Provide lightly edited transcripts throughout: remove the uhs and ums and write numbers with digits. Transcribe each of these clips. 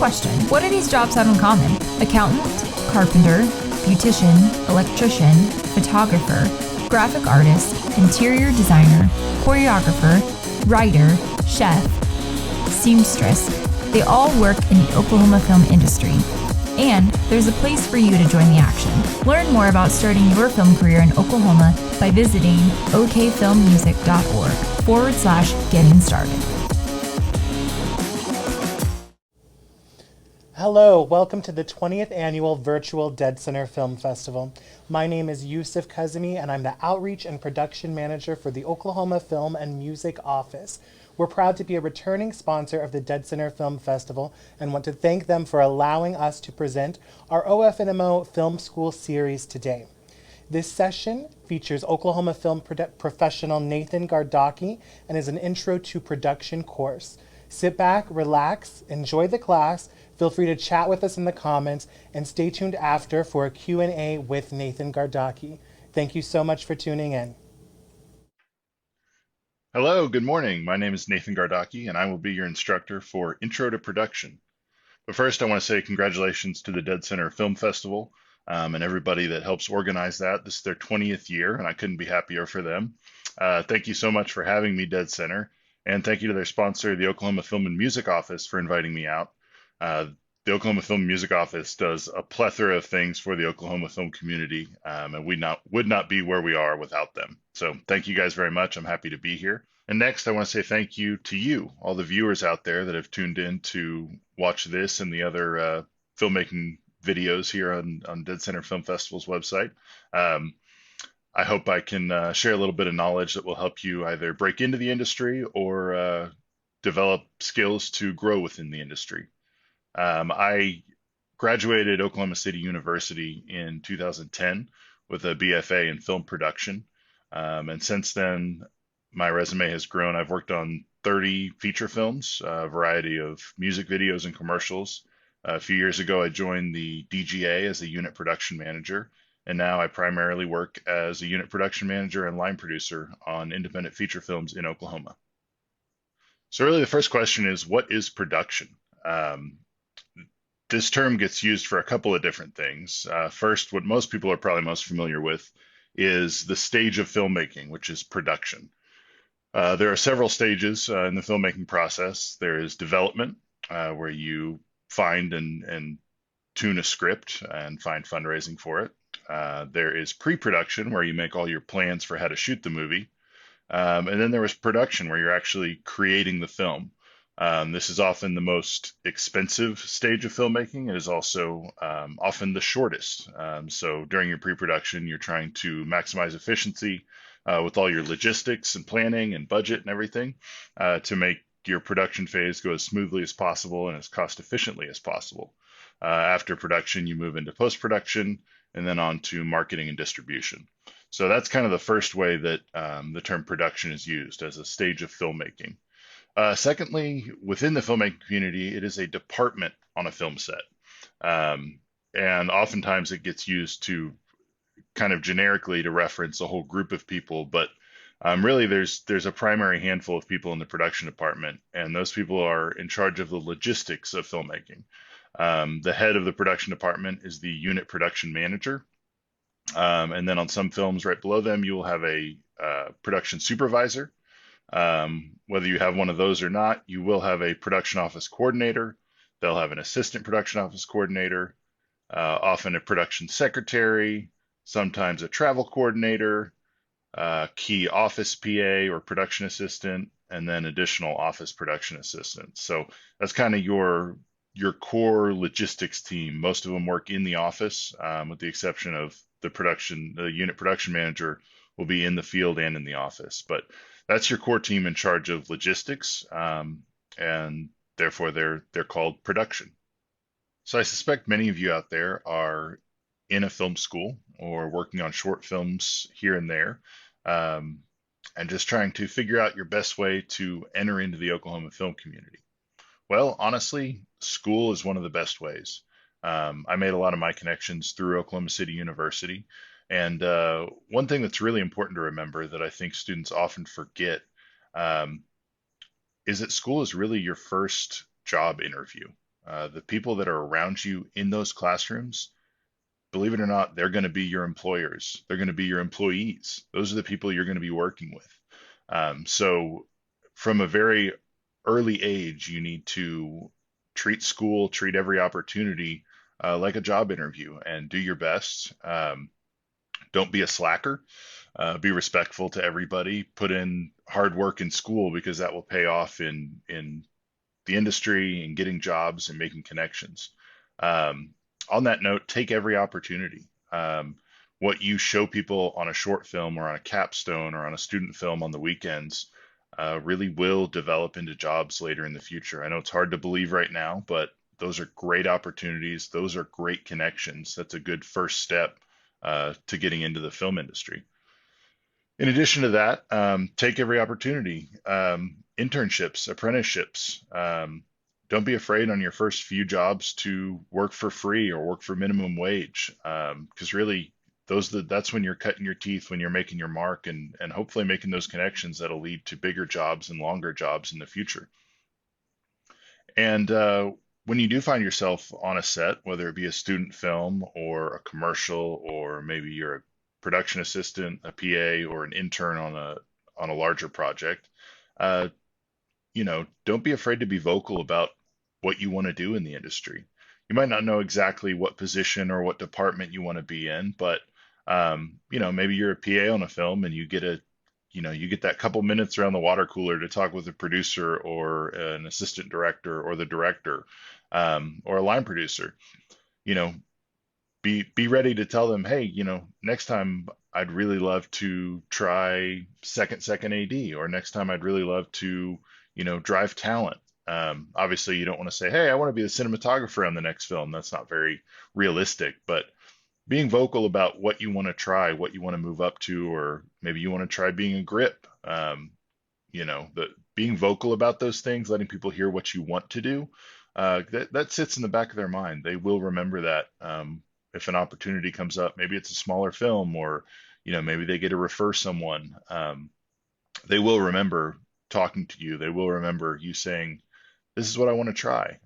Question: what do these jobs have in common? Accountant, carpenter, beautician, electrician, photographer, graphic artist, interior designer, choreographer, writer, chef, seamstress. They all work in the Oklahoma film industry. And there's a place for you to join the action. Learn more about starting your film career in Oklahoma by visiting okfilmmusic.org/getting started. Hello, welcome to the 20th Annual Virtual deadCenter Film Festival. My name is Yusuf Kazemi, and I'm the Outreach and Production Manager for the Oklahoma Film and Music Office. We're proud to be a returning sponsor of the deadCenter Film Festival and want to thank them for allowing us to present our OF+MO Film School series today. This session features Oklahoma film professional Nathan Gardocki and is an intro to production course. Sit back, relax, enjoy the class. Feel free to chat with us in the comments and stay tuned after for a Q&A with Nathan Gardocki. Thank you so much for tuning in. Hello, good morning. My name is Nathan Gardocki, and I will be your instructor for Intro to Production. But first, I want to say congratulations to the deadCenter Film Festival and everybody that helps organize that. This is their 20th year, and I couldn't be happier for them. Thank you so much for having me, deadCenter, and thank you to their sponsor, the Oklahoma Film and Music Office, for inviting me out. The Oklahoma Film and Music Office does a plethora of things for the Oklahoma film community, and we would not be where we are without them. So thank you guys very much. I'm happy to be here. And next, I want to say thank you to you, all the viewers out there that have tuned in to watch this and the other filmmaking videos here on deadCenter Film Festival's website. I hope I can share a little bit of knowledge that will help you either break into the industry or develop skills to grow within the industry. I graduated Oklahoma City University in 2010 with a BFA in film production. And since then, my resume has grown. I've worked on 30 feature films, a variety of music videos and commercials. A few years ago, I joined the DGA as a unit production manager. And now I primarily work as a unit production manager and line producer on independent feature films in Oklahoma. So really the first question is, what is production? This term gets used for a couple of different things. First, what most people are probably most familiar with is the stage of filmmaking, which is production. There are several stages in the filmmaking process. There is development, where you find and tune a script and find fundraising for it. There is pre-production, where you make all your plans for how to shoot the movie. And then there is production, where you're actually creating the film. This is often the most expensive stage of filmmaking. It is also often the shortest. So during your pre-production, you're trying to maximize efficiency with all your logistics and planning and budget and everything to make your production phase go as smoothly as possible and as cost efficiently as possible. After production, you move into post-production and then on to marketing and distribution. So that's kind of the first way that the term production is used, as a stage of filmmaking. Secondly, within the filmmaking community, it is a department on a film set. And oftentimes it gets used to kind of generically to reference a whole group of people, but really there's a primary handful of people in the production department, and those people are in charge of the logistics of filmmaking. The head of the production department is the unit production manager. And then on some films right below them, you will have a production supervisor. Whether you have one of those or not, you will have a production office coordinator. They'll have an assistant production office coordinator, often a production secretary, sometimes a travel coordinator, key office PA or production assistant, and then additional office production assistants. So that's kind of your core logistics team. Most of them work in the office, with the exception of the unit production manager will be in the field and in the office. But that's your core team in charge of logistics, and therefore they're called production. So I suspect many of you out there are in a film school or working on short films here and there, and just trying to figure out your best way to enter into the Oklahoma film community. Well, honestly, school is one of the best ways. I made a lot of my connections through Oklahoma City University. And one thing that's really important to remember that I think students often forget is that school is really your first job interview. The people that are around you in those classrooms, believe it or not, they're going to be your employers. They're going to be your employees. Those are the people you're going to be working with. So from a very early age, you need to treat school, treat every opportunity like a job interview and do your best. Don't be a slacker. Be respectful to everybody. Put in hard work in school because that will pay off in the industry and getting jobs and making connections. Um, on that note, take every opportunity. What you show people on a short film or on a capstone or on a student film on the weekends really will develop into jobs later in the future. I know it's hard to believe right now, but those are great opportunities. Those are great connections. That's a good first step to getting into the film industry. In addition to that, take every opportunity. Internships, apprenticeships. Don't be afraid on your first few jobs to work for free or work for minimum wage, because really, that's when you're cutting your teeth, when you're making your mark, and hopefully making those connections that'll lead to bigger jobs and longer jobs in the future. And when you do find yourself on a set, whether it be a student film or a commercial, or maybe you're a production assistant, a PA, or an intern on a larger project, uh, don't be afraid to be vocal about what you want to do in the industry. You might not know exactly what position or what department you want to be in, but maybe you're a PA on a film and you get that couple minutes around the water cooler to talk with a producer or an assistant director or the director, or a line producer. You know, be ready to tell them, hey, next time I'd really love to try second AD, or next time I'd really love to, drive talent. Obviously, you don't want to say, hey, I want to be the cinematographer on the next film. That's not very realistic, but being vocal about what you want to try, what you want to move up to, or maybe you want to try being a grip. Being vocal about those things, letting people hear what you want to do, that sits in the back of their mind. They will remember that if an opportunity comes up. Maybe it's a smaller film, or maybe they get to refer someone. They will remember talking to you. They will remember you saying, this is what I want to try.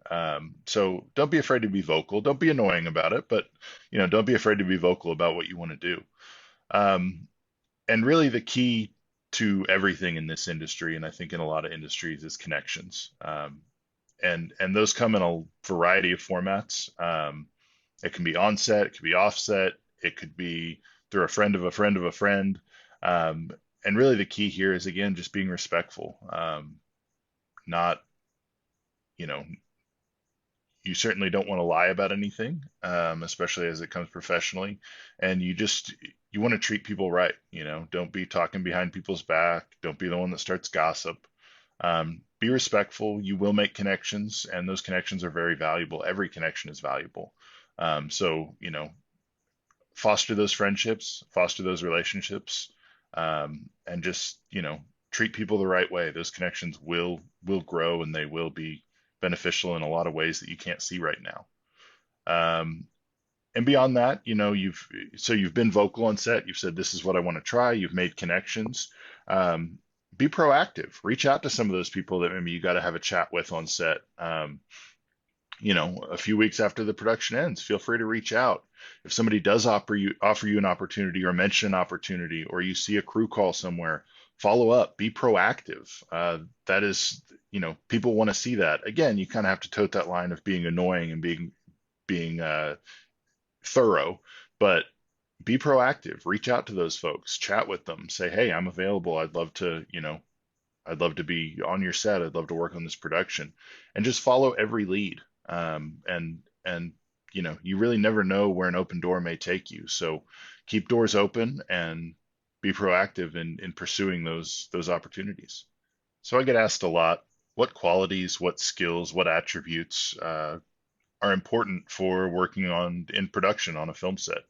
So don't be afraid to be vocal. Don't be annoying about it, but don't be afraid to be vocal about what you want to do. And really, the key to everything in this industry, and I think in a lot of industries, is connections. And those come in a variety of formats. It can be on set, it could be offset, it could be through a friend of a friend of a friend. And really, the key here is, again, just being respectful. Not you know, you certainly don't want to lie about anything, especially as it comes professionally. And you want to treat people right. Don't be talking behind people's back. Don't be the one that starts gossip. Be respectful. You will make connections, and those connections are very valuable. Every connection is valuable. So, foster those friendships, foster those relationships, and just, treat people the right way. Those connections will grow, and they will be beneficial in a lot of ways that you can't see right now. And beyond that, you've been vocal on set. You've said, this is what I want to try. You've made connections. Be proactive. Reach out to some of those people that maybe you got to have a chat with on set. A few weeks after the production ends, feel free to reach out. If somebody does offer you an opportunity, or mention an opportunity, or you see a crew call somewhere, follow up. Be proactive. That is, people want to see that. Again, you kind of have to tote that line of being annoying and being thorough, but be proactive. Reach out to those folks. Chat with them. Say, hey, I'm available. I'd love to be on your set. I'd love to work on this production, and just follow every lead. And you really never know where an open door may take you. So keep doors open and be proactive in pursuing those opportunities. So I get asked a lot, what qualities, what skills, what attributes are important for working in production on a film set?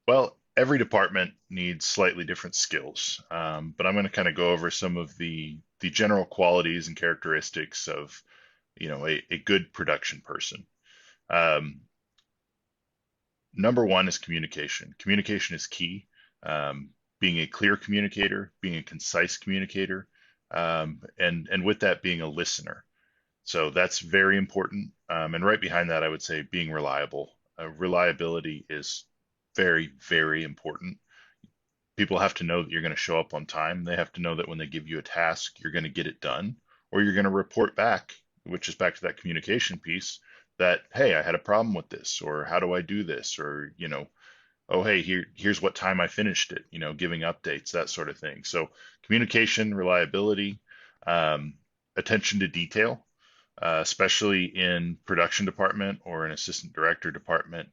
Well, every department needs slightly different skills, but I'm going to kind of go over some of the general qualities and characteristics of a good production person. Number one is communication. Communication is key. Being a clear communicator, being a concise communicator, and with that, being a listener. So that's very important. And right behind that, I would say being reliable. Reliability is very, very important. People have to know that you're going to show up on time. They have to know that when they give you a task, you're going to get it done, or you're going to report back, which is back to that communication piece that, hey, I had a problem with this, or how do I do this, or, oh, hey, here's what time I finished it, giving updates, that sort of thing. So communication, reliability, um, attention to detail, especially in production department or an assistant director department,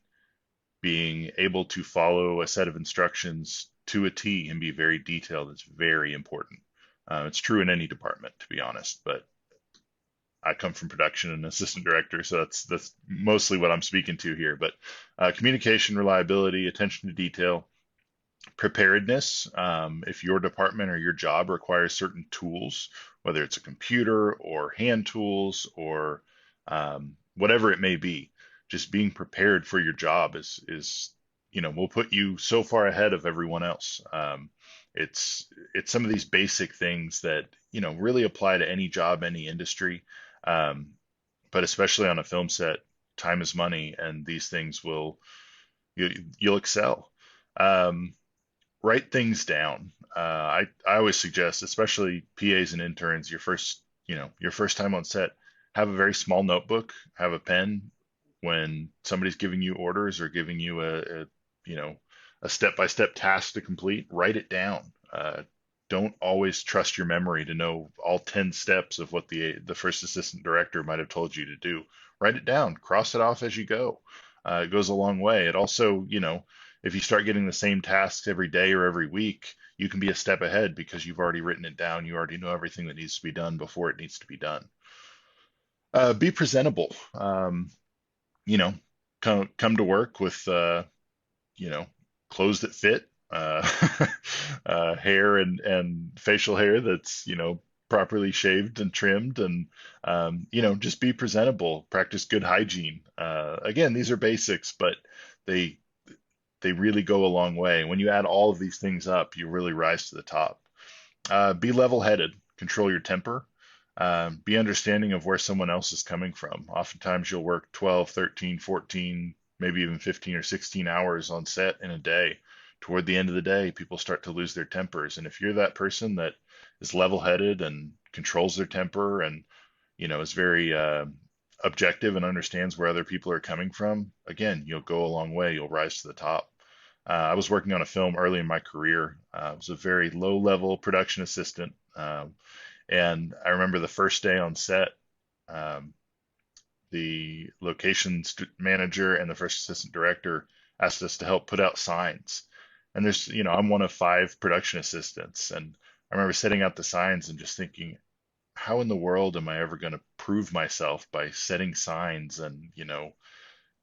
being able to follow a set of instructions to a T and be very detailed is very important. It's true in any department, to be honest, but I come from production and assistant director, so that's mostly what I'm speaking to here. But communication, reliability, attention to detail, preparedness. If your department or your job requires certain tools, whether it's a computer or hand tools or whatever it may be, just being prepared for your job is will put you so far ahead of everyone else. It's some of these basic things that really apply to any job, any industry, um, but especially on a film set, time is money, and these things you'll excel. Um, Write things down. I always suggest, especially PAs and interns, your first time on set, have a very small notebook, have a pen. When somebody's giving you orders or giving you you know a step-by-step task to complete, write it down. Don't always trust your memory to know all 10 steps of what the first assistant director might have told you to do. Write it down, cross it off as you go. It goes a long way. It also, if you start getting the same tasks every day or every week, you can be a step ahead because you've already written it down. You already know everything that needs to be done before it needs to be done. Be presentable. You know, come to work with you know, clothes that fit, hair and facial hair that's properly shaved and trimmed, and just be presentable. Practice good hygiene. Again, these are basics, but they they really go a long way. When you add all of these things up, you really rise to the top. Be level-headed, control your temper, be understanding of where someone else is coming from. Oftentimes you'll work 12, 13, 14, maybe even 15 or 16 hours on set in a day. Toward the end of the day, people start to lose their tempers. And if you're that person that is level-headed and controls their temper and, is very objective and understands where other people are coming from, again, you'll go a long way. You'll rise to the top. I was working on a film early in my career. I was a very low-level production assistant. And I remember the first day on set, um, the manager and the first assistant director asked us to help put out signs. And I'm one of 5 production assistants. And I remember setting out the signs and just thinking, how in the world am I ever going to prove myself by setting signs and,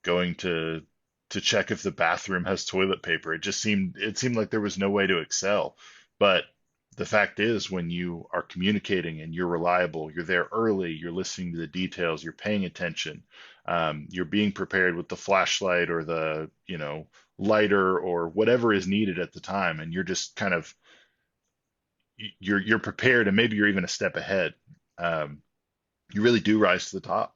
going to check if the bathroom has toilet paper? It seemed like there was no way to excel. But the fact is, when you are communicating and you're reliable, you're there early, you're listening to the details, you're paying attention, you're being prepared with the flashlight or the, lighter or whatever is needed at the time, and you're just kind of you're prepared, and maybe you're even a step ahead. Um, you really do rise to the top.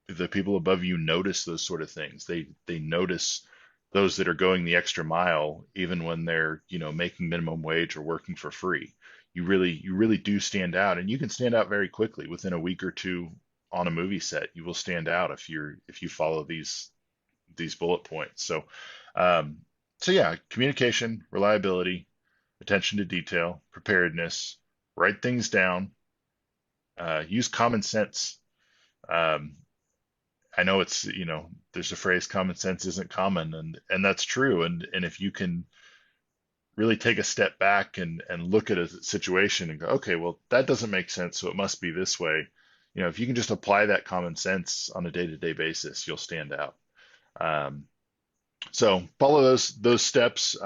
The people above you notice those sort of things. They notice those that are going the extra mile, even when they're making minimum wage or working for free. You really do stand out, and you can stand out very quickly. Within a week or two on a movie set, you will stand out if you follow these bullet points. Um, so yeah, communication, reliability, attention to detail, preparedness, write things down, use common sense. Um, I know there's a phrase, common sense isn't common, and that's true. And if you can really take a step back and look at a situation and go, okay, well, that doesn't make sense, so it must be this way. If you can just apply that common sense on a day-to-day basis, you'll stand out. Um, so follow those steps.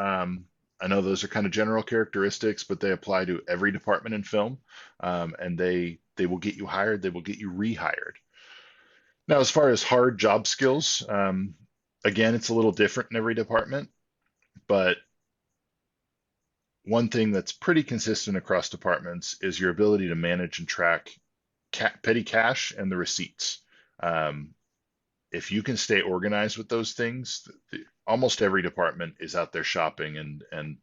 I know those are kind of general characteristics, but they apply to every department in film, and they will get you hired. They will get you rehired. Now, as far as hard job skills, again, it's a little different in every department, but one thing that's pretty consistent across departments is your ability to manage and track petty cash and the receipts. Um, if you can stay organized with those things, almost every department is out there shopping, and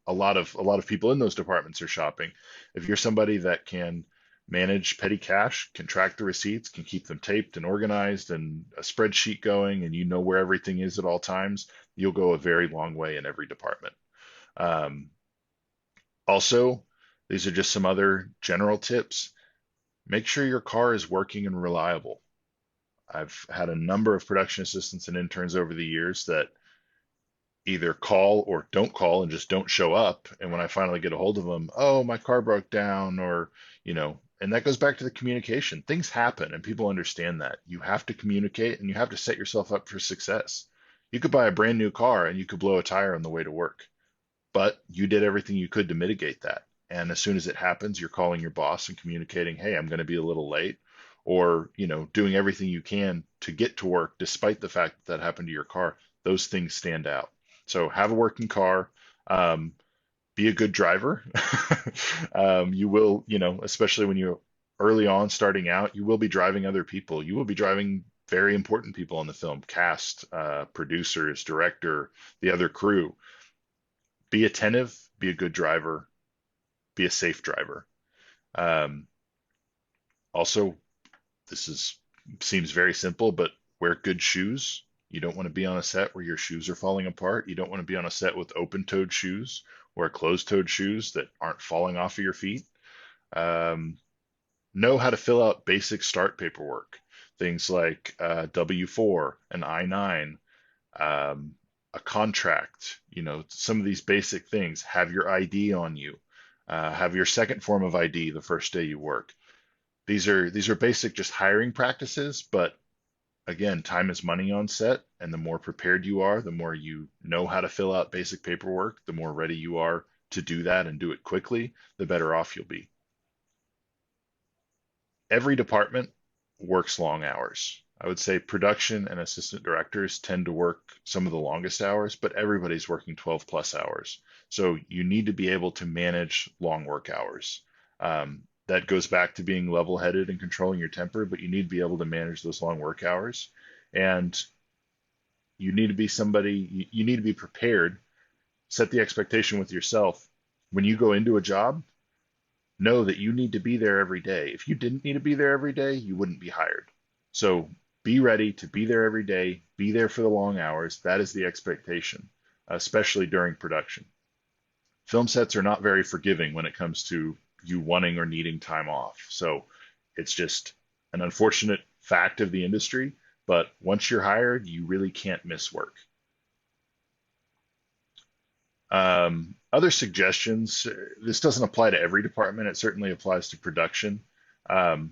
a lot of people in those departments are shopping. If you're somebody that can manage petty cash, can track the receipts, can keep them taped and organized and a spreadsheet going, and you know where everything is at all times, you'll go a very long way in every department. Um, Also, these are just some other general tips. Make sure your car is working and reliable. I've had a number of production assistants and interns over the years that either call or don't call and just don't show up. And when I finally get a hold of them, oh, my car broke down, or, and that goes back to the communication. Things happen and people understand that. You have to communicate and you have to set yourself up for success. You could buy a brand new car and you could blow a tire on the way to work, but you did everything you could to mitigate that. And as soon as it happens, you're calling your boss and communicating, hey, I'm going to be a little late, or, doing everything you can to get to work despite the fact that happened to your car. Those things stand out. So have a working car, be a good driver. You will, especially when you're early on starting out, you will be driving other people. You will be driving very important people on the film, cast, producers, director, the other crew. Be attentive, be a good driver, be a safe driver. Um, Also, seems very simple, but wear good shoes. You don't want to be on a set where your shoes are falling apart. You don't want to be on a set with open-toed shoes. Wear closed-toed shoes that aren't falling off of your feet. Um, know how to fill out basic start paperwork. Things like W-4, an I-9, a contract, some of these basic things. Have your ID on you. Have your second form of ID the first day you work. These are basic just hiring practices, but again, time is money on set, and the more prepared you are, the more you know how to fill out basic paperwork, the more ready you are to do that and do it quickly, the better off you'll be. Every department works long hours. I would say production and assistant directors tend to work some of the longest hours, but everybody's working 12 plus hours. So you need to be able to manage long work hours. That goes back to being level-headed and controlling your temper, but you need to be able to manage those long work hours. And you need to be you need to be prepared, set the expectation with yourself. When you go into a job, know that you need to be there every day. If you didn't need to be there every day, you wouldn't be hired. So be ready to be there every day, be there for the long hours. That is the expectation, especially during production. Film sets are not very forgiving when it comes to you wanting or needing time off. So it's just an unfortunate fact of the industry, but once you're hired, you really can't miss work. Other suggestions, this doesn't apply to every department, it certainly applies to production. The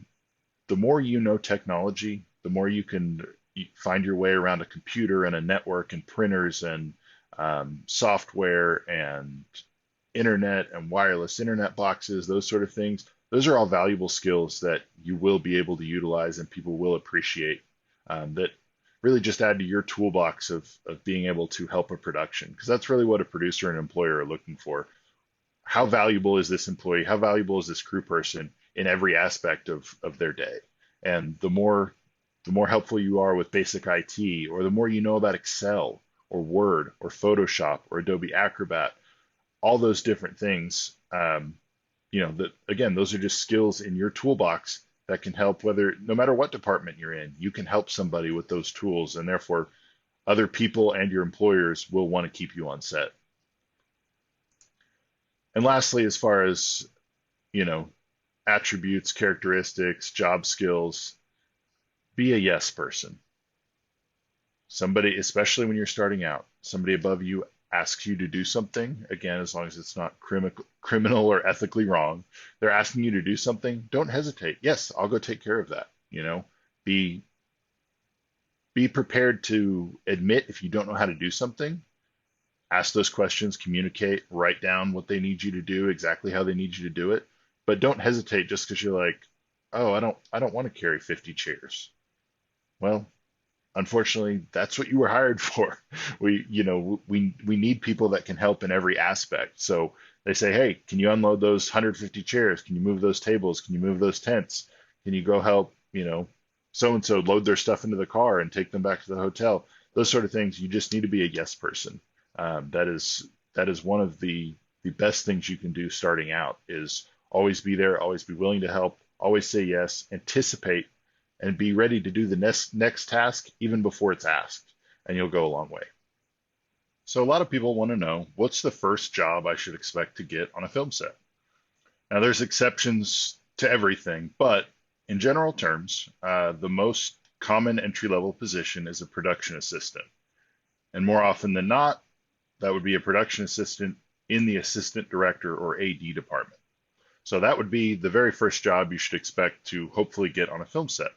more you know technology, the more you can find your way around a computer and a network and printers and software and internet and wireless internet boxes, those sort of things. Those are all valuable skills that you will be able to utilize and people will appreciate, that really just add to your toolbox of being able to help a production, because that's really what a producer and employer are looking for. How valuable is this employee? How valuable is this crew person in every aspect of their day? And the more helpful you are with basic IT, or the more you know about Excel or Word or Photoshop or Adobe Acrobat, all those different things, again, those are just skills in your toolbox that can help, no matter what department you're in, you can help somebody with those tools, and therefore other people and your employers will want to keep you on set. And lastly, as far as, attributes, characteristics, job skills, be a yes person. Somebody, especially when you're starting out, somebody above you asks you to do something, again, as long as it's not criminal or ethically wrong, they're asking you to do something, don't hesitate. Yes, I'll go take care of that. Be prepared to admit if you don't know how to do something. Ask those questions, communicate, write down what they need you to do, exactly how they need you to do it. But don't hesitate just because you're like, oh, I don't want to carry 50 chairs. Well, unfortunately, that's what you were hired for. We need people that can help in every aspect. So they say, hey, can you unload those 150 chairs? Can you move those tables? Can you move those tents? Can you go help, so and so load their stuff into the car and take them back to the hotel? Those sort of things. You just need to be a yes person. That is one of the best things you can do starting out, is always be there, always be willing to help, always say yes, anticipate, and be ready to do the next task even before it's asked, and you'll go a long way. So a lot of people want to know, what's the first job I should expect to get on a film set? Now, there's exceptions to everything, but in general terms, the most common entry-level position is a production assistant. And more often than not, that would be a production assistant in the assistant director or AD department. So that would be the very first job you should expect to hopefully get on a film set.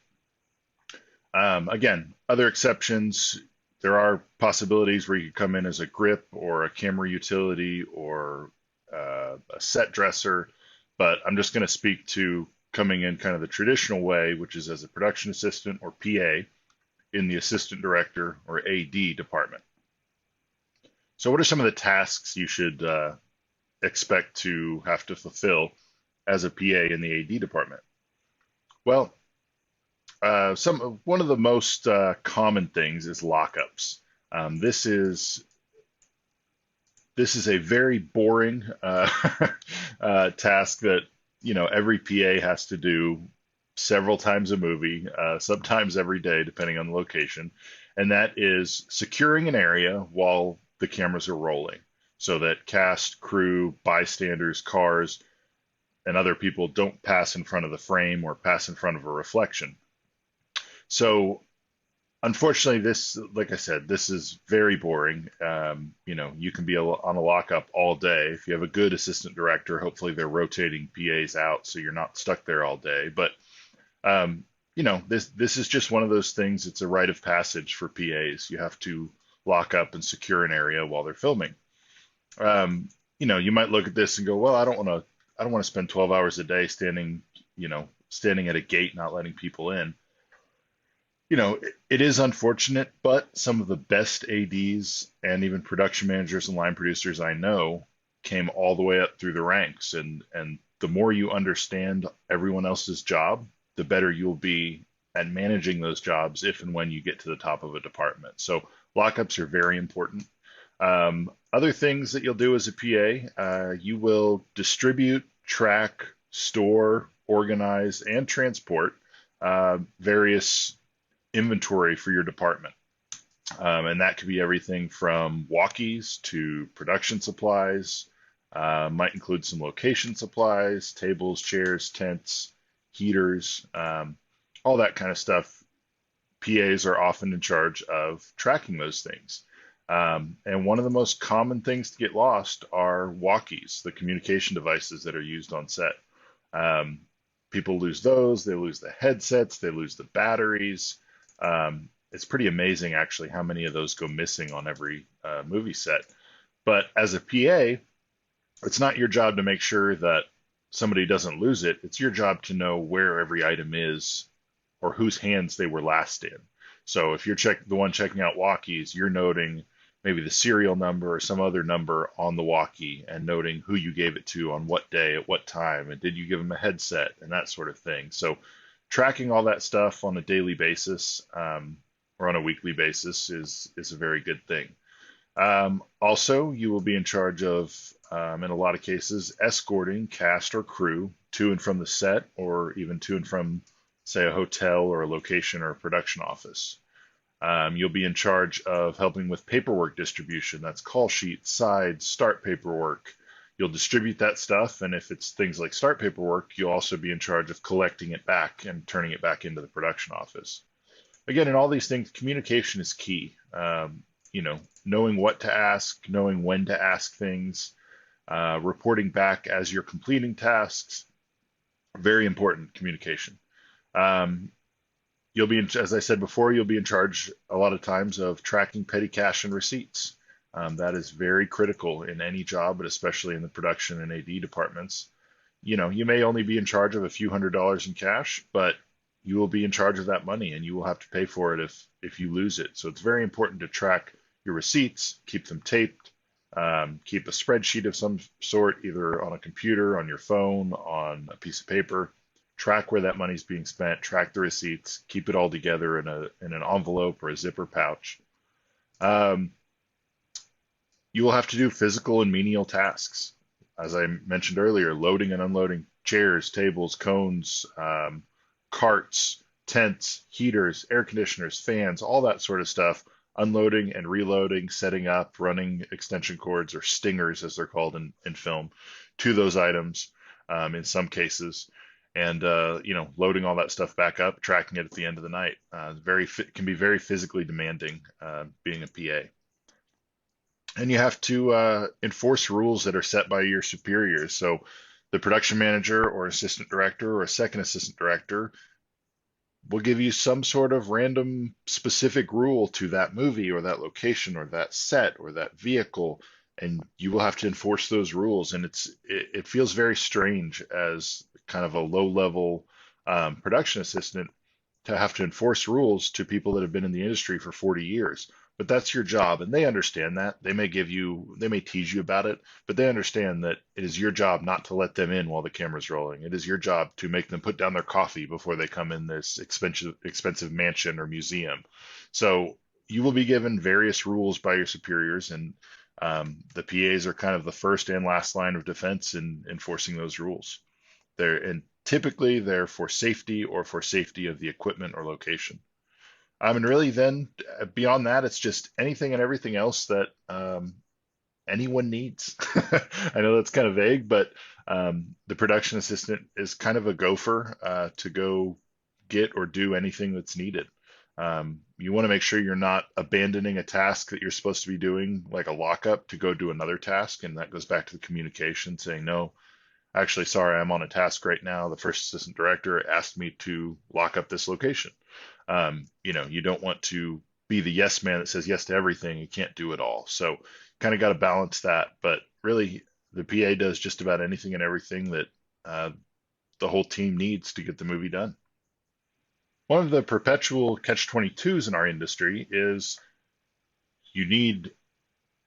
Again, other exceptions, there are possibilities where you could come in as a grip or a camera utility or a set dresser, but I'm just going to speak to coming in kind of the traditional way, which is as a production assistant or PA in the assistant director or AD department. So what are some of the tasks you should expect to have to fulfill as a PA in the AD department? Well, one of the most common things is lockups. This is a very boring task that every PA has to do several times a movie, sometimes every day, depending on the location, and that is securing an area while the cameras are rolling, so that cast, crew, bystanders, cars, and other people don't pass in front of the frame or pass in front of a reflection. So unfortunately, this, like I said, this is very boring. You can be on a lockup all day. If you have a good assistant director, hopefully they're rotating PAs out so you're not stuck there all day. But this is just one of those things. It's a rite of passage for PAs. You have to lock up and secure an area while they're filming. You might look at this and go, well, I don't want to spend 12 hours a day standing at a gate, not letting people in. It is unfortunate, but some of the best ADs and even production managers and line producers I know came all the way up through the ranks. And the more you understand everyone else's job, the better you'll be at managing those jobs if and when you get to the top of a department. So lockups are very important. Other things that you'll do as a PA, you will distribute, track, store, organize, and transport various inventory for your department. And that could be everything from walkies to production supplies, might include some location supplies, tables, chairs, tents, heaters, all that kind of stuff. PAs are often in charge of tracking those things. And one of the most common things to get lost are walkies, the communication devices that are used on set. People lose those, they lose the headsets, they lose the batteries. It's pretty amazing, actually, how many of those go missing on every movie set. But as a PA, it's not your job to make sure that somebody doesn't lose it. It's your job to know where every item is or whose hands they were last in. So if you're the one checking out walkies, you're noting maybe the serial number or some other number on the walkie and noting who you gave it to on what day at what time, and did you give them a headset and that sort of thing. So tracking all that stuff on a daily basis or on a weekly basis is a very good thing. Also, you will be in charge of, in a lot of cases, escorting cast or crew to and from the set, or even to and from, say, a hotel or a location or a production office. You'll be in charge of helping with paperwork distribution. That's call sheets, sides, start paperwork. You'll distribute that stuff, and if it's things like start paperwork, you'll also be in charge of collecting it back and turning it back into the production office. Again, in all these things, communication is key. Knowing what to ask, knowing when to ask things, reporting back as you're completing tasks. Very important, communication. You'll be, as I said before, you'll be in charge a lot of times of tracking petty cash and receipts. That is very critical in any job, but especially in the production and AD departments. You may only be in charge of a few $100s in cash, but you will be in charge of that money, and you will have to pay for it if you lose it. So it's very important to track your receipts, keep them taped, keep a spreadsheet of some sort, either on a computer, on your phone, on a piece of paper. track where that money's being spent, track the receipts, keep it all together in an envelope or a zipper pouch. Um, you will have to do physical and menial tasks. As I mentioned earlier, loading and unloading chairs, tables, cones, carts, tents, heaters, air conditioners, fans, all that sort of stuff, unloading and reloading, setting up, running extension cords or stingers, as they're called in film, to those items in some cases, and loading all that stuff back up, tracking it at the end of the night. Can be very physically demanding being a PA. And you have to enforce rules that are set by your superiors. So the production manager or assistant director or a second assistant director will give you some sort of random specific rule to that movie or that location or that set or that vehicle, and you will have to enforce those rules. And it feels very strange as kind of a low-level production assistant to have to enforce rules to people that have been in the industry for 40 years. But that's your job, and they understand that. They may tease you about it, but they understand that it is your job not to let them in while the camera's rolling. It is your job to make them put down their coffee before they come in this expensive mansion or museum. So you will be given various rules by your superiors, and the PAs are kind of the first and last line of defense in enforcing those rules. Typically they're for safety or for safety of the equipment or location. And really then beyond that, it's just anything and everything else that anyone needs. I know that's kind of vague, but the production assistant is kind of a gopher to go get or do anything that's needed. You want to make sure you're not abandoning a task that you're supposed to be doing, like a lockup, to go do another task. And that goes back to the communication saying, no, actually, sorry, I'm on a task right now. The first assistant director asked me to lock up this location. You don't want to be the yes man that says yes to everything. You can't do it all. So kind of got to balance that. But really, the PA does just about anything and everything that the whole team needs to get the movie done. One of the perpetual catch-22s in our industry is you need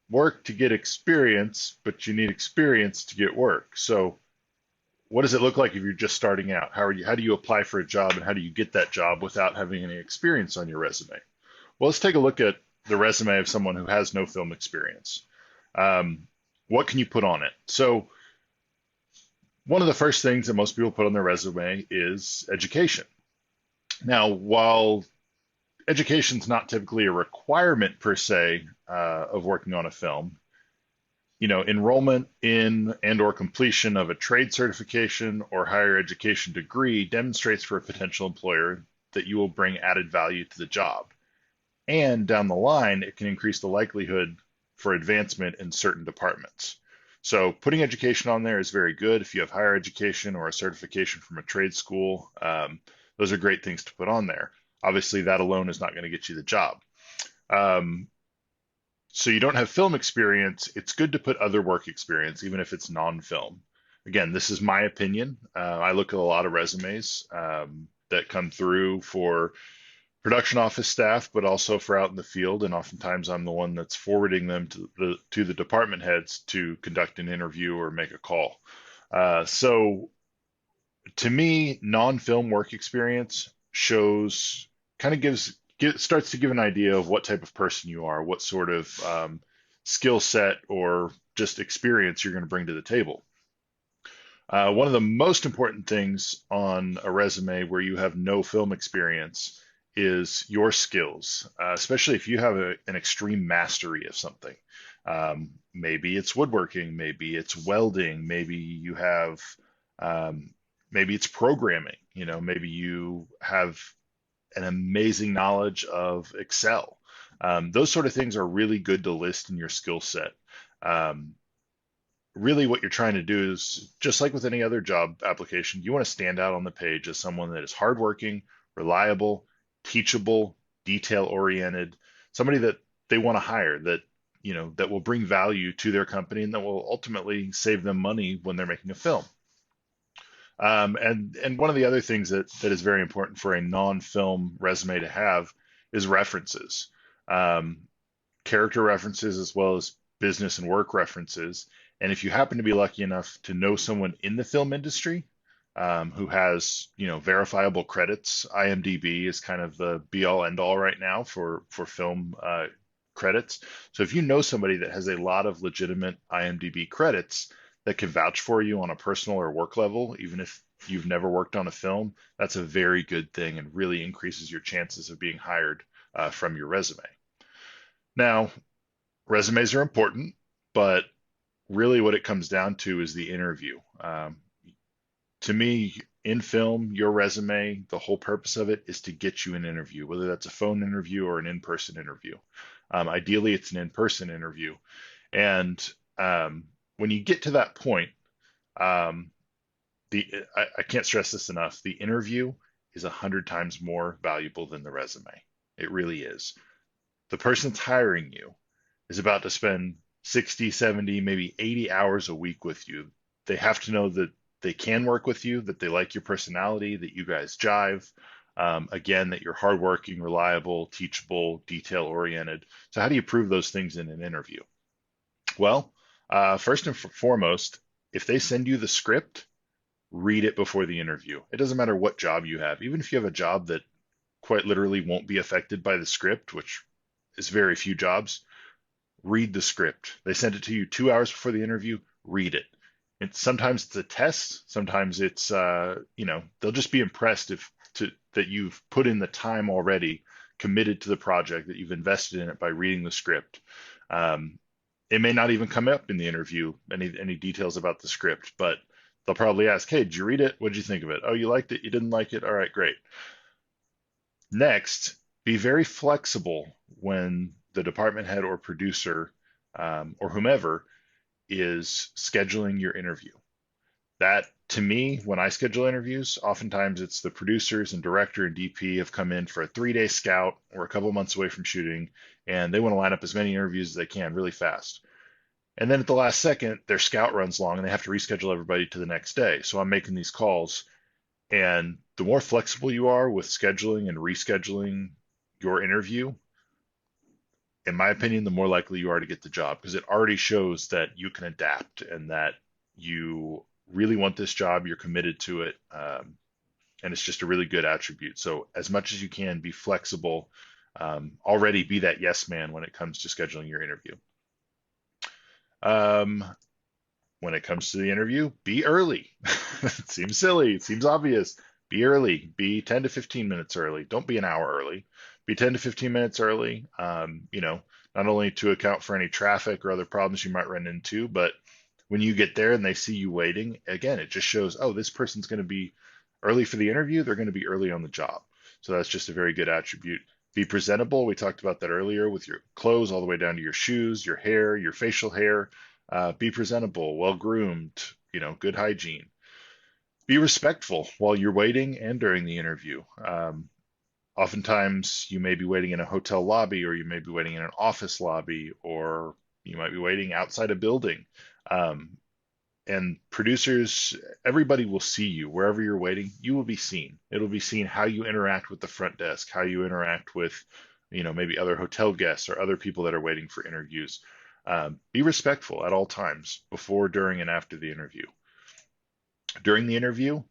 work to get experience, but you need experience to get work. So what does it look like if you're just starting out? How do you apply for a job, and how do you get that job without having any experience on your resume? Well, let's take a look at the resume of someone who has no film experience. What can you put on it? So one of the first things that most people put on their resume is education. Now, while education is not typically a requirement per se of working on a film, enrollment in and or completion of a trade certification or higher education degree demonstrates for a potential employer that you will bring added value to the job. And down the line, it can increase the likelihood for advancement in certain departments. So putting education on there is very good. If you have higher education or a certification from a trade school, those are great things to put on there. Obviously, that alone is not going to get you the job. So you don't have film experience, it's good to put other work experience, even if it's non-film. Again, this is my opinion. I look at a lot of resumes that come through for production office staff, but also for out in the field. And oftentimes I'm the one that's forwarding them to the department heads to conduct an interview or make a call. So to me, non-film work experience starts to give an idea of what type of person you are, what sort of skill set or just experience you're going to bring to the table. One of the most important things on a resume where you have no film experience is your skills, especially if you have an extreme mastery of something. Maybe it's woodworking, maybe it's welding, maybe you have, maybe it's programming, maybe you have an amazing knowledge of Excel. Those sort of things are really good to list in your skill set. Really what you're trying to do is, just like with any other job application, you want to stand out on the page as someone that is hardworking, reliable, teachable, detail-oriented, somebody that they want to hire, that will bring value to their company and that will ultimately save them money when they're making a film. And one of the other things that is very important for a non-film resume to have is references, character references as well as business and work references. And if you happen to be lucky enough to know someone in the film industry, who has, verifiable credits. IMDb is kind of the be all end all right now for film credits. So if you know somebody that has a lot of legitimate IMDb credits that can vouch for you on a personal or work level, even if you've never worked on a film, that's a very good thing and really increases your chances of being hired from your resume. Now, resumes are important, but really what it comes down to is the interview. To me, in film, your resume, the whole purpose of it is to get you an interview, whether that's a phone interview or an in-person interview. Ideally, it's an in-person interview. And when you get to that point, um, I can't stress this enough. The interview is 100 times more valuable than the resume. It really is. The person that's hiring you is about to spend 60, 70, maybe 80 hours a week with you. They have to know that they can work with you, that they like your personality, that you guys jive. Again, that you're hardworking, reliable, teachable, detail oriented. So, how do you prove those things in an interview? Well, first and foremost, if they send you the script, read it before the interview. It doesn't matter what job you have, even if you have a job that quite literally won't be affected by the script, which is very few jobs. Read the script. They send it to you 2 hours before the interview. Read it. Sometimes it's a test. Sometimes it's they'll just be impressed that you've put in the time already, committed to the project, that you've invested in it by reading the script. It may not even come up in the interview, any details about the script, but they'll probably ask, "Hey, did you read it? What did you think of it? Oh, you liked it? You didn't like it? All right, great." Next, be very flexible when the department head or producer or whomever is scheduling your interview. That, to me, when I schedule interviews, oftentimes it's the producers and director and DP have come in for a 3-day scout or a couple months away from shooting, and they want to line up as many interviews as they can really fast. And then at the last second, their scout runs long and they have to reschedule everybody to the next day. So I'm making these calls, and the more flexible you are with scheduling and rescheduling your interview, in my opinion, the more likely you are to get the job, because it already shows that you can adapt and that you really want this job, you're committed to it, and it's just a really good attribute. So as much as you can, be flexible. Already be that yes man when it comes to scheduling your interview. When it comes to the interview, be early. It seems silly, it seems obvious. Be early. Be 10 to 15 minutes early. Don't be an hour early. Be 10 to 15 minutes early. Not only to account for any traffic or other problems you might run into, but when you get there and they see you waiting, again, it just shows, oh, this person's going to be early for the interview. They're going to be early on the job. So that's just a very good attribute. Be presentable. We talked about that earlier with your clothes all the way down to your shoes, your hair, your facial hair. Be presentable, well groomed, good hygiene. Be respectful while you're waiting and during the interview. Oftentimes you may be waiting in a hotel lobby, or you may be waiting in an office lobby, or you might be waiting outside a building. And producers, everybody will see you wherever you're waiting. You will be seen. It'll be seen how you interact with the front desk, how you interact with, maybe other hotel guests or other people that are waiting for interviews. Be respectful at all times, before, during, and after the interview. During the interview,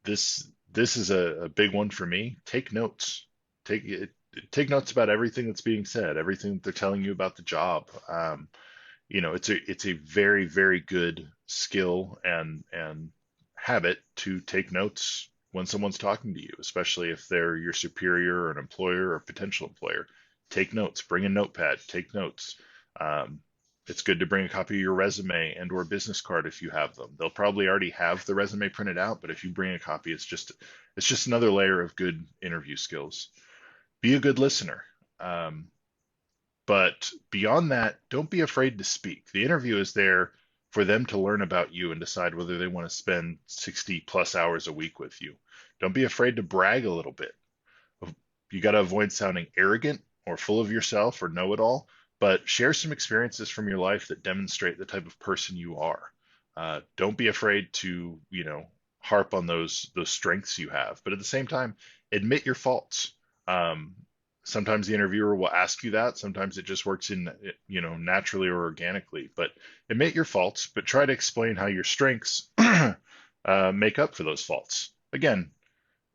this is a big one for me. Take notes. Take notes about everything that's being said, everything that they're telling you about the job. It's a very, very good skill and habit to take notes when someone's talking to you, especially if they're your superior or an employer or a potential employer. Take notes. Bring a notepad. Take notes. It's good to bring a copy of your resume and or business card if you have them. They'll probably already have the resume printed out, but if you bring a copy, it's just another layer of good interview skills. Be a good listener. But beyond that, don't be afraid to speak. The interview is there for them to learn about you and decide whether they want to spend 60 plus hours a week with you. Don't be afraid to brag a little bit. You got to avoid sounding arrogant or full of yourself or know-it-all, but share some experiences from your life that demonstrate the type of person you are. Don't be afraid to, harp on those strengths you have, but at the same time, admit your faults. Sometimes the interviewer will ask you that. Sometimes it just works in, naturally or organically. But admit your faults, but try to explain how your strengths make up for those faults. Again,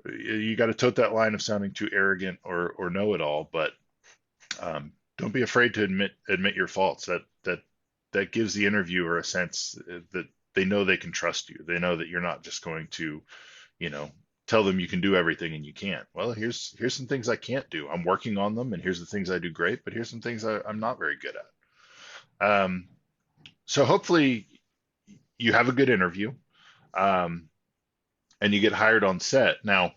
you got to tote that line of sounding too arrogant or know-it-all, but don't be afraid to admit your faults. That gives the interviewer a sense that they know they can trust you. They know that you're not just going to, tell them you can do everything and you can't. Well, here's some things I can't do. I'm working on them, and here's the things I do great, but here's some things I'm not very good at. So hopefully you have a good interview, and you get hired on set. Now,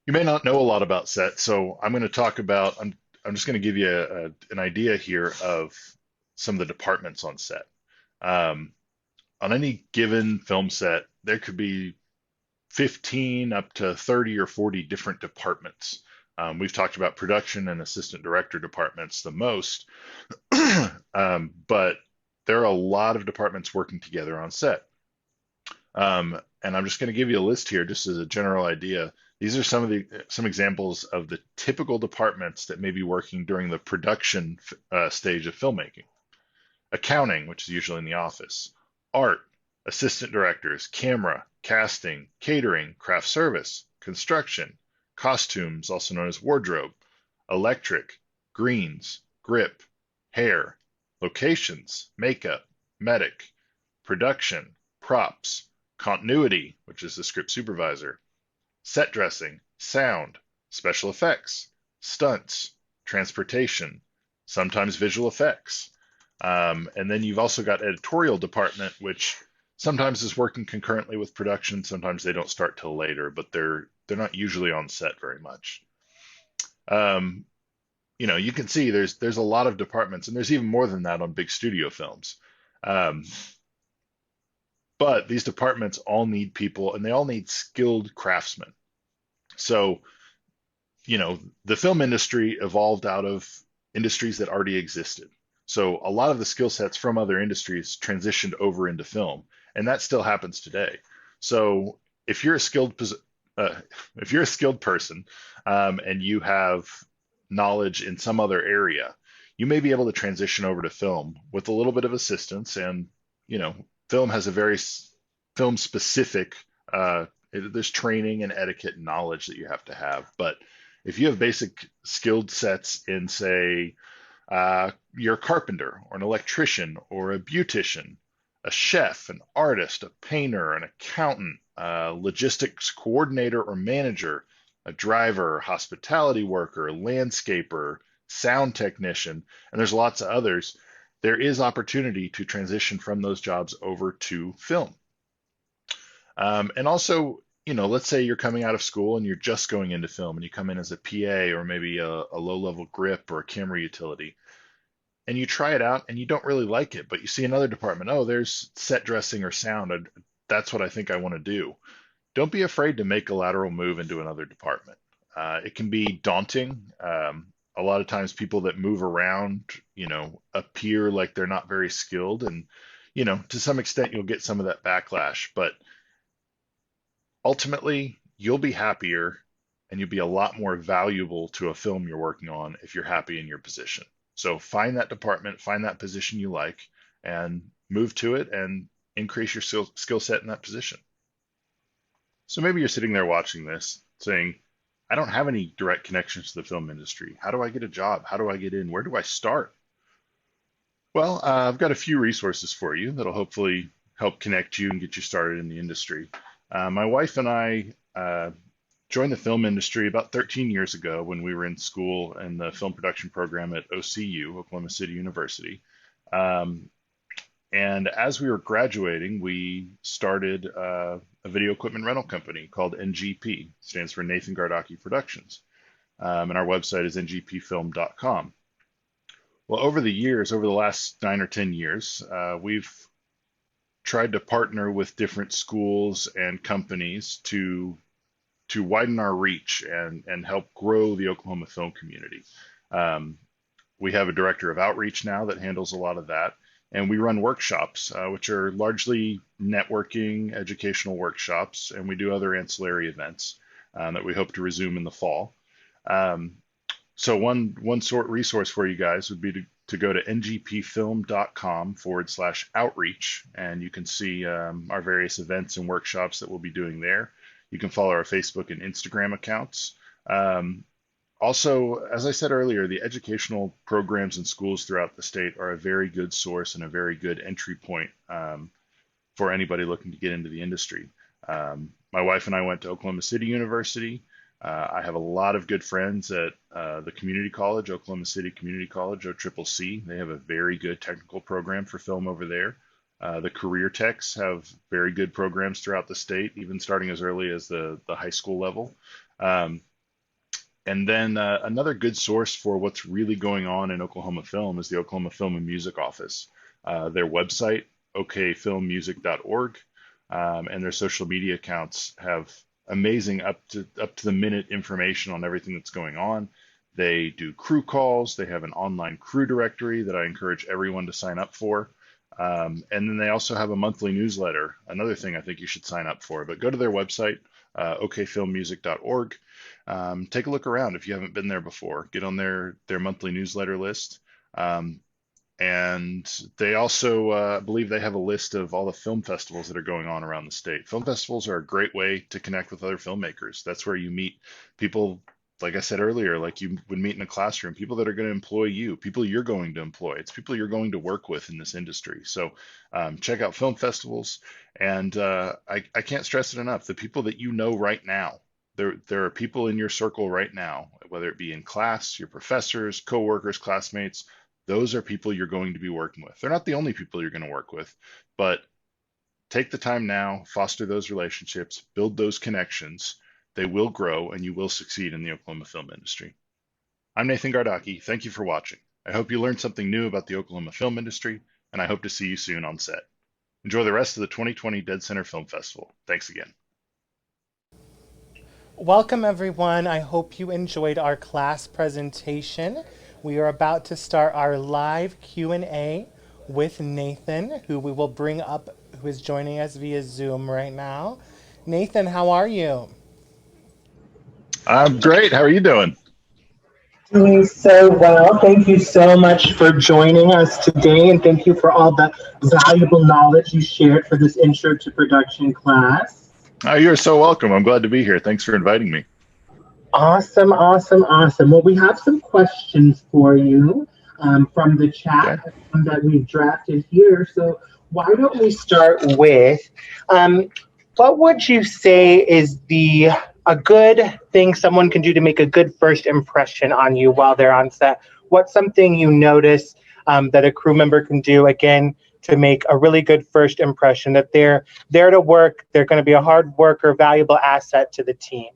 you may not know a lot about set, so I'm going to talk about. I'm just going to give you an idea here of some of the departments on set. On any given film set, there could be 15 up to 30 or 40 different departments. We've talked about production and assistant director departments the most, but there are a lot of departments working together on set. And I'm just going to give you a list here just as a general idea. These are some examples of the typical departments that may be working during the production stage of filmmaking. Accounting, which is usually in the office. Art, assistant directors, camera, casting, catering, craft service, construction, costumes, also known as wardrobe, electric, greens, grip, hair, locations, makeup, medic, production, props, continuity, which is the script supervisor, set dressing, sound, special effects, stunts, transportation, sometimes visual effects. And then you've also got editorial department, which sometimes is working concurrently with production. Sometimes they don't start till later, but they're not usually on set very much. You can see there's a lot of departments, and there's even more than that on big studio films. But these departments all need people, and they all need skilled craftsmen. So, the film industry evolved out of industries that already existed. So a lot of the skill sets from other industries transitioned over into film, and that still happens today. So if you're a skilled person, and you have knowledge in some other area, you may be able to transition over to film with a little bit of assistance. And film has a very film specific. There's training and etiquette and knowledge that you have to have. But if you have basic skilled sets in, say, you're a carpenter or an electrician or a beautician, a chef, an artist, a painter, an accountant, a logistics coordinator or manager, a driver, hospitality worker, landscaper, sound technician, and there's lots of others. There is opportunity to transition from those jobs over to film. And also, let's say you're coming out of school and you're just going into film, and you come in as a PA or maybe a low-level grip or a camera utility, and you try it out and you don't really like it, but you see another department, oh, there's set dressing or sound. That's what I think I want to do. Don't be afraid to make a lateral move into another department. It can be daunting. A lot of times people that move around, appear like they're not very skilled, and, to some extent you'll get some of that backlash, but ultimately you'll be happier and you'll be a lot more valuable to a film you're working on if you're happy in your position. So find that department, find that position you like, and move to it and increase your skill set in that position. So maybe you're sitting there watching this saying, I don't have any direct connections to the film industry. How do I get a job? How do I get in? Where do I start? Well, I've got a few resources for you that'll hopefully help connect you and get you started in the industry. My wife and I joined the film industry about 13 years ago when we were in school in the film production program at OCU, Oklahoma City University. And as we were graduating, we started a video equipment rental company called NGP, stands for Nathan Gardocki Productions. And our website is ngpfilm.com. Well, over the years, over the last 9 or 10 years, we've tried to partner with different schools and companies to widen our reach and help grow the Oklahoma film community. We have a director of outreach now that handles a lot of that. And we run workshops, which are largely networking, educational workshops, and we do other ancillary events that we hope to resume in the fall. So one resource for you guys would be to to go to ngpfilm.com/outreach, and you can see our various events and workshops that we'll be doing there. You can follow our Facebook and Instagram accounts. Also, as I said earlier, the educational programs and schools throughout the state are a very good source and a very good entry point for anybody looking to get into the industry. My wife and I went to Oklahoma City University. I have a lot of good friends at the community college, Oklahoma City Community College, OCCC. They have a very good technical program for film over there. The career techs have very good programs throughout the state, even starting as early as the high school level. And then another good source for what's really going on in Oklahoma film is the Oklahoma Film and Music Office. Their website, okfilmmusic.org, and their social media accounts have amazing up to the minute information on everything that's going on. They do crew calls. They have an online crew directory that I encourage everyone to sign up for. And then they also have a monthly newsletter, another thing I think you should sign up for. But go to their website, okfilmmusic.org. Take a look around if you haven't been there before. Get on their monthly newsletter list. And they also, I believe they have a list of all the film festivals that are going on around the state. Film festivals are a great way to connect with other filmmakers. That's where you meet people, like I said earlier, like you would meet in a classroom, people that are going to employ you, people you're going to employ. It's people you're going to work with in this industry. So check out film festivals. And I can't stress it enough. The people that you know right now, there are people in your circle right now, whether it be in class, your professors, coworkers, classmates. Those are people you're going to be working with. They're not the only people you're going to work with, but take the time now, foster those relationships, build those connections. They will grow and you will succeed in the Oklahoma film industry. I'm Nathan Gardocki. Thank you for watching. I hope you learned something new about the Oklahoma film industry, and I hope to see you soon on set. Enjoy the rest of the 2020 deadCenter Film Festival. Thanks again. Welcome, everyone. I hope you enjoyed our class presentation. We are about to start our live Q&A with Nathan, who we will bring up, who is joining us via Zoom right now. Nathan, how are you? I'm great. How are you doing? Doing so well. Thank you so much for joining us today, and thank you for all the valuable knowledge you shared for this Intro to Production class. Oh, you're so welcome. I'm glad to be here. Thanks for inviting me. Awesome. Well, we have some questions for you from the chat that we've drafted here. So why don't we start with, what would you say is a good thing someone can do to make a good first impression on you while they're on set? What's something you notice that a crew member can do, again, to make a really good first impression, that they're there to work, they're going to be a hard worker, valuable asset to the team?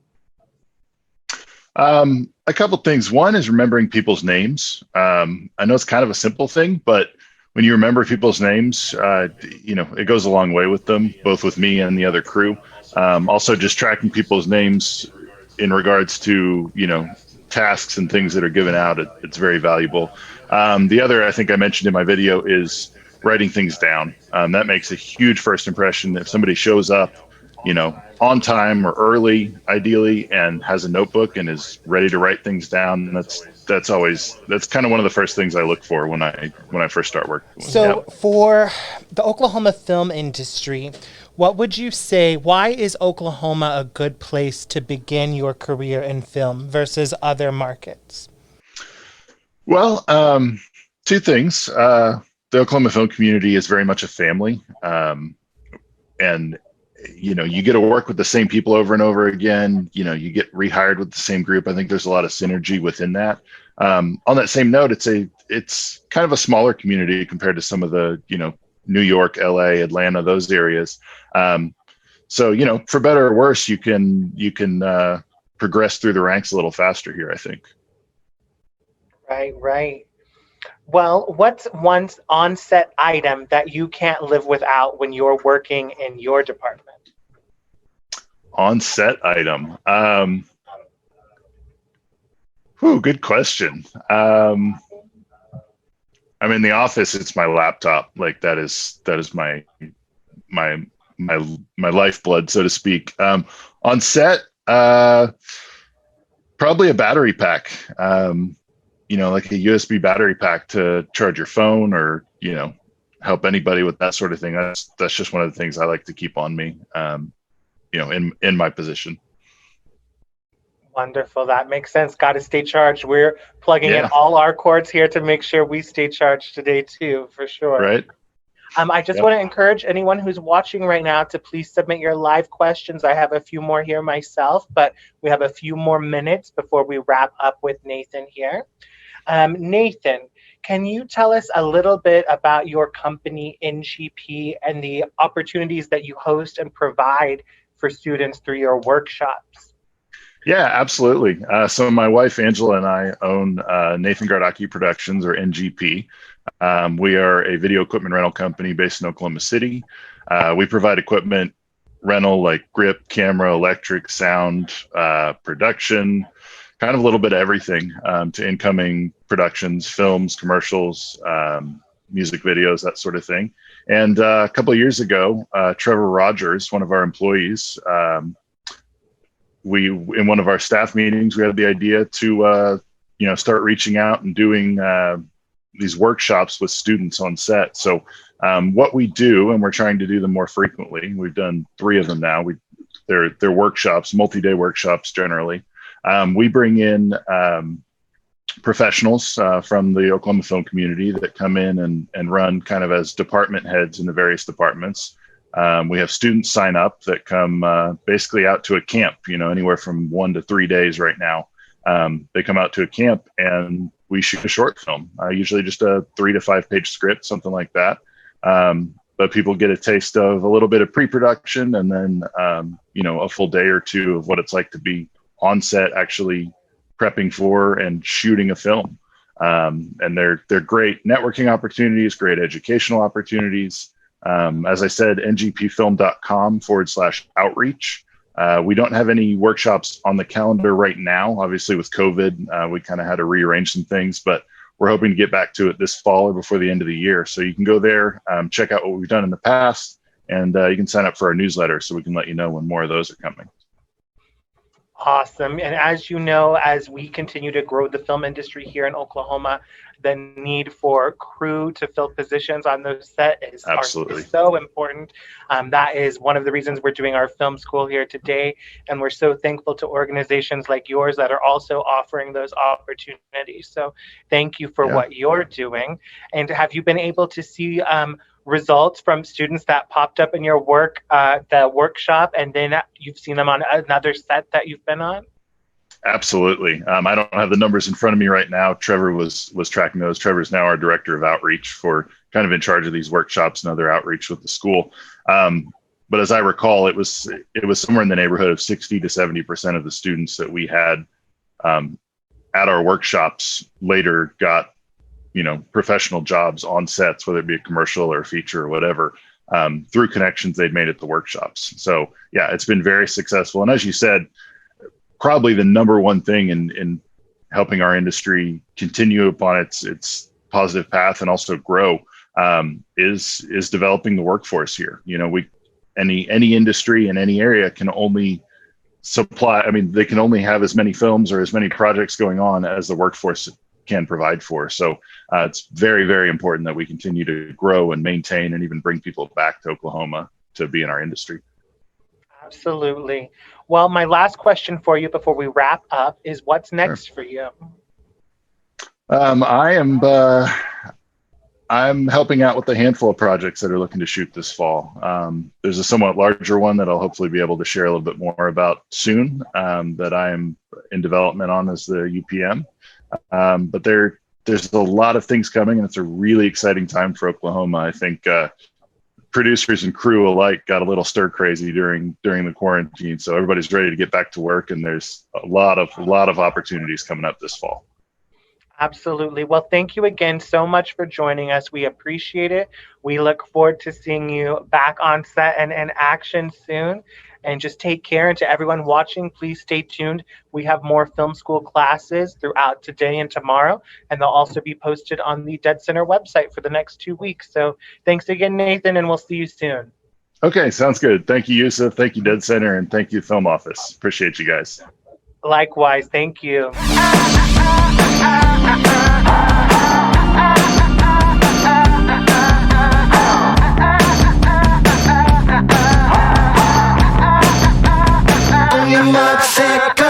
A couple things. One is remembering people's names. I know it's kind of a simple thing, but when you remember people's names, it goes a long way with them, both with me and the other crew. Also, just tracking people's names in regards to, tasks and things that are given out, it's very valuable. The other, I think I mentioned in my video, is writing things down. That makes a huge first impression. If somebody shows up, on time or early, ideally, and has a notebook and is ready to write things down, that's kind of one of the first things I look for when I first start working. So for the Oklahoma film industry, what would you say, why is Oklahoma a good place to begin your career in film versus other markets? Well, two things. The Oklahoma film community is very much a family. And you get to work with the same people over and over again. You get rehired with the same group. I think there's a lot of synergy within that. On that same note, it's kind of a smaller community compared to some of the, New York, LA, Atlanta, those areas. So, for better or worse, you can progress through the ranks a little faster here, I think. Right. Well, what's one on-set item that you can't live without when you're working in your department? On-set item. Good question. I'm in the office. It's my laptop. Like that is my lifeblood, so to speak. On set, probably a battery pack. like a USB battery pack to charge your phone, or, help anybody with that sort of thing. That's just one of the things I like to keep on me, in my position. Wonderful. That makes sense. Got to stay charged. We're plugging in Yeah. all our cords here to make sure we stay charged today too, for sure. Right. I just want to encourage anyone who's watching right now to please submit your live questions. I have a few more here myself, but we have a few more minutes before we wrap up with Nathan here. Nathan, can you tell us a little bit about your company, NGP, and the opportunities that you host and provide for students through your workshops? Yeah, absolutely. So my wife, Angela, and I own Nathan Gardocki Productions, or NGP. We are a video equipment rental company based in Oklahoma City. We provide equipment rental like grip, camera, electric, sound, production, kind of a little bit of everything, to incoming productions, films, commercials, music videos, that sort of thing. And a couple of years ago, Trevor Rogers, one of our employees, in one of our staff meetings, we had the idea to start reaching out and doing these workshops with students on set. So what we do, and we're trying to do them more frequently, we've done 3 of them now. They're workshops, multi-day workshops generally. We bring in professionals from the Oklahoma film community that come in and run kind of as department heads in the various departments. We have students sign up that come basically out to a camp, anywhere from 1 to 3 days right now. They come out to a camp and we shoot a short film, usually just a 3 to 5 page script, something like that. But people get a taste of a little bit of pre-production, and then, a full day or 2 of what it's like to be on set, actually prepping for and shooting a film. And they're great networking opportunities, great educational opportunities. As I said, ngpfilm.com/outreach. We don't have any workshops on the calendar right now. Obviously with COVID, we kind of had to rearrange some things, but we're hoping to get back to it this fall or before the end of the year. So you can go there, check out what we've done in the past, and you can sign up for our newsletter so we can let you know when more of those are coming. Awesome. And as you know, as we continue to grow the film industry here in Oklahoma, the need for crew to fill positions on those sets is so important. That is one of the reasons we're doing our film school here today. And we're so thankful to organizations like yours that are also offering those opportunities. So thank you for what you're doing. And have you been able to see results from students that popped up in your the workshop, and then you've seen them on another set that you've been on? Absolutely. I don't have the numbers in front of me right now. Trevor was tracking those. Trevor's now our director of outreach, for kind of in charge of these workshops and other outreach with the school. But as I recall, it was somewhere in the neighborhood of 60 to 70% of the students that we had at our workshops later got professional jobs on sets, whether it be a commercial or a feature or whatever, through connections they'd made at the workshops. So yeah, it's been very successful. And as you said, probably the number one thing in helping our industry continue upon its positive path and also grow is developing the workforce here. Any industry in any area can only supply. I mean, they can only have as many films or as many projects going on as the workforce can provide for. So it's very, very important that we continue to grow and maintain and even bring people back to Oklahoma to be in our industry. Absolutely. Well, my last question for you before we wrap up is, what's next for you? I'm helping out with a handful of projects that are looking to shoot this fall. There's a somewhat larger one that I'll hopefully be able to share a little bit more about soon, that I am in development on as the UPM. But there's a lot of things coming, and it's a really exciting time for Oklahoma. I think producers and crew alike got a little stir crazy during the quarantine, so everybody's ready to get back to work, and there's a lot of opportunities coming up this fall. Absolutely. Well, thank you again so much for joining us. We appreciate it. We look forward to seeing you back on set and in action soon. And just take care. And to everyone watching, please stay tuned. We have more film school classes throughout today and tomorrow, and they'll also be posted on the deadCenter website for the next 2 weeks. So thanks again, Nathan, and we'll see you soon. Okay, sounds good. Thank you, Yusuf. Thank you, deadCenter, and thank you, Film Office. Appreciate you guys. Likewise. Thank you. You're not sick.